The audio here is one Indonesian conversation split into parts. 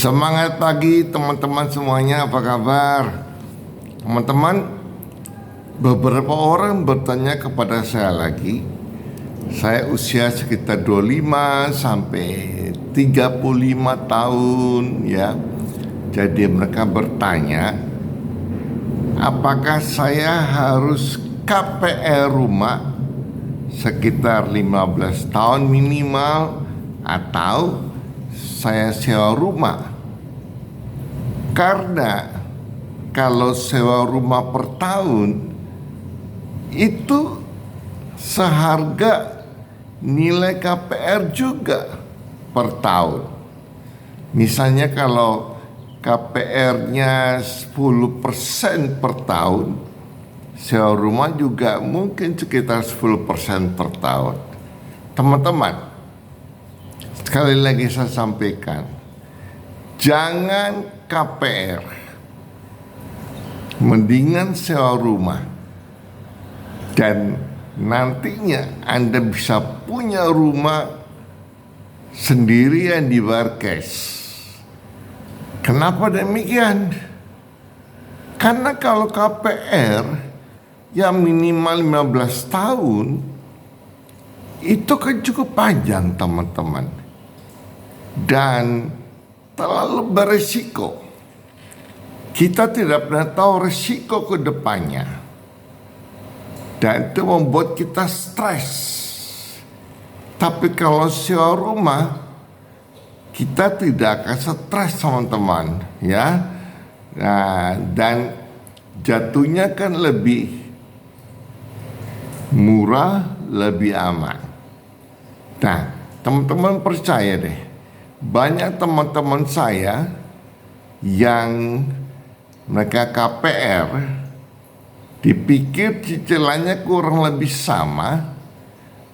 Semangat pagi teman-teman semuanya, apa kabar? Teman-teman, beberapa orang bertanya kepada saya lagi. Saya usia sekitar 25 sampai 35 tahun ya. Jadi mereka bertanya, apakah saya harus KPR rumah sekitar 15 tahun minimal atau saya sewa rumah? Karena kalau sewa rumah per tahun itu seharga nilai KPR juga per tahun. Misalnya kalau KPR-nya 10% per tahun, sewa rumah juga mungkin sekitar 10% per tahun. Teman-teman, sekali lagi saya sampaikan, jangan KPR, mendingan sewa rumah. Dan nantinya Anda bisa punya rumah sendiri yang dibayar cash. Kenapa demikian? Karena kalau KPR yang minimal 15 tahun, itu kan cukup panjang teman-teman. Dan terlalu beresiko. Kita tidak pernah tahu resiko ke depannya. Dan itu membuat kita stres. Tapi kalau sewa rumah, kita tidak akan stres teman-teman, ya. Nah, dan jatuhnya kan lebih murah, lebih aman. Nah, teman-teman percaya deh, banyak teman-teman saya yang mereka KPR, dipikir cicilannya kurang lebih sama,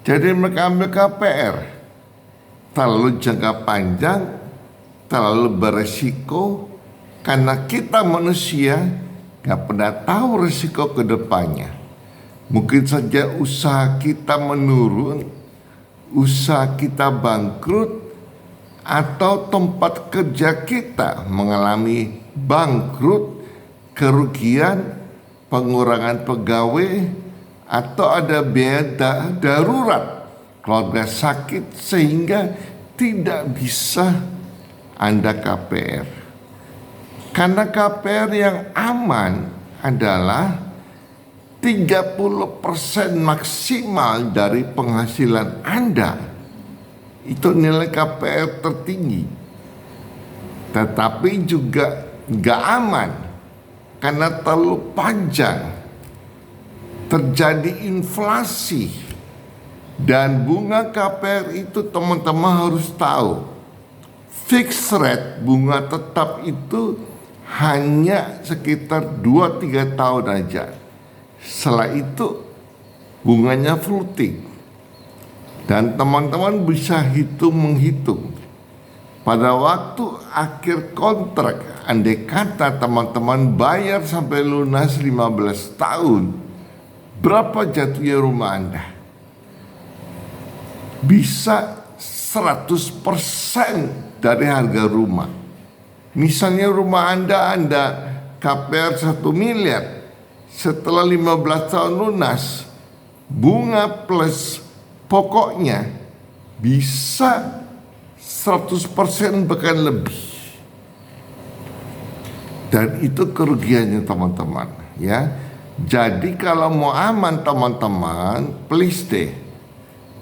jadi mereka ambil KPR. Terlalu jangka panjang, terlalu beresiko, karena kita manusia gak pernah tahu resiko ke depannya. Mungkin saja usaha kita menurun, usaha kita bangkrut, atau tempat kerja kita mengalami bangkrut, kerugian, pengurangan pegawai, atau ada biaya darurat, keluarga sakit, sehingga tidak bisa Anda KPR. Karena KPR yang aman adalah 30% maksimal dari penghasilan Anda. Itu nilai KPR tertinggi. Tetapi juga gak aman karena terlalu panjang. Terjadi inflasi. Dan bunga KPR itu teman-teman harus tahu, fixed rate bunga tetap itu hanya sekitar 2-3 tahun aja. Setelah itu bunganya floating. Dan teman-teman bisa menghitung pada waktu akhir kontrak, andai kata teman-teman bayar sampai lunas 15 tahun, berapa jatuhnya rumah Anda? Bisa 100% dari harga rumah. Misalnya rumah Anda KPR 1 miliar, setelah 15 tahun lunas, bunga plus pokoknya bisa 100% bahkan lebih. Dan itu kerugiannya teman-teman, ya. Jadi kalau mau aman teman-teman, please deh,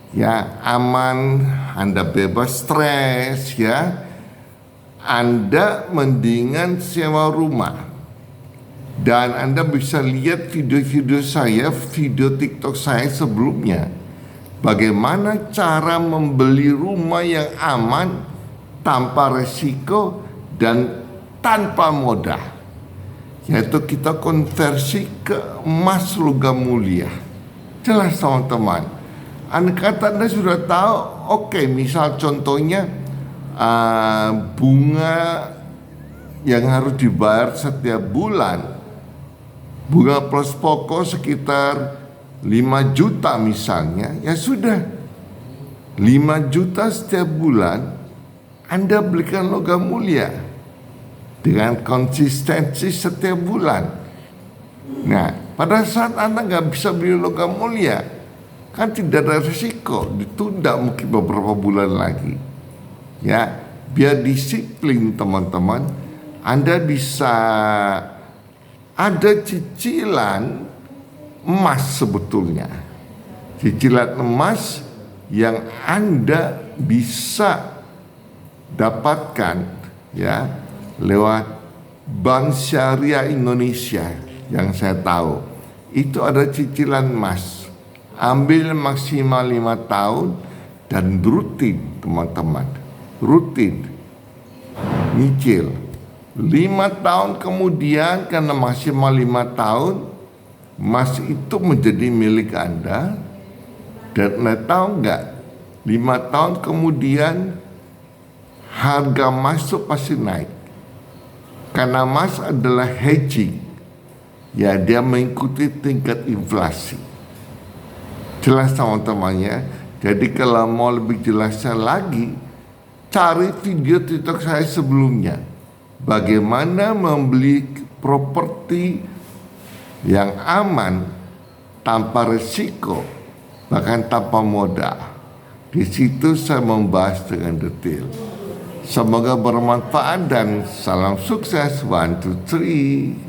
ya, aman, Anda bebas stres, ya. Anda mendingan sewa rumah. Dan Anda bisa lihat video-video saya, video TikTok saya sebelumnya, bagaimana cara membeli rumah yang aman, tanpa resiko, dan tanpa modal. Yaitu kita konversi ke emas logam mulia. Jelas teman-teman. Andai kata Anda sudah tahu, oke, misal contohnya bunga yang harus dibayar setiap bulan, bunga plus pokok sekitar 5 juta misalnya, ya sudah 5 juta setiap bulan Anda belikan logam mulia. dengan konsistensi setiap bulan. Nah, pada saat Anda nggak bisa beli logam mulia, kan tidak ada risiko ditunda mungkin beberapa bulan lagi. Ya, biar disiplin teman-teman, Anda bisa ada cicilan emas sebetulnya. Cicilan emas yang Anda bisa dapatkan ya lewat Bank Syariah Indonesia yang saya tahu. Itu ada cicilan emas. Ambil maksimal 5 tahun dan rutin teman-teman. Rutin. Nyicil. 5 tahun kemudian karena maksimal 5 tahun emas itu menjadi milik Anda. Dan Anda tahu nggak? 5 tahun kemudian harga emas itu pasti naik. Karena emas adalah hedging. Ya, dia mengikuti tingkat inflasi. Jelas teman-temannya. Jadi kalau mau lebih jelasnya lagi, cari video TikTok saya sebelumnya. Bagaimana membeli properti yang aman tanpa risiko, bahkan tanpa modal. Di situ saya membahas dengan detail. Semoga bermanfaat dan salam sukses. 1, 2, 3.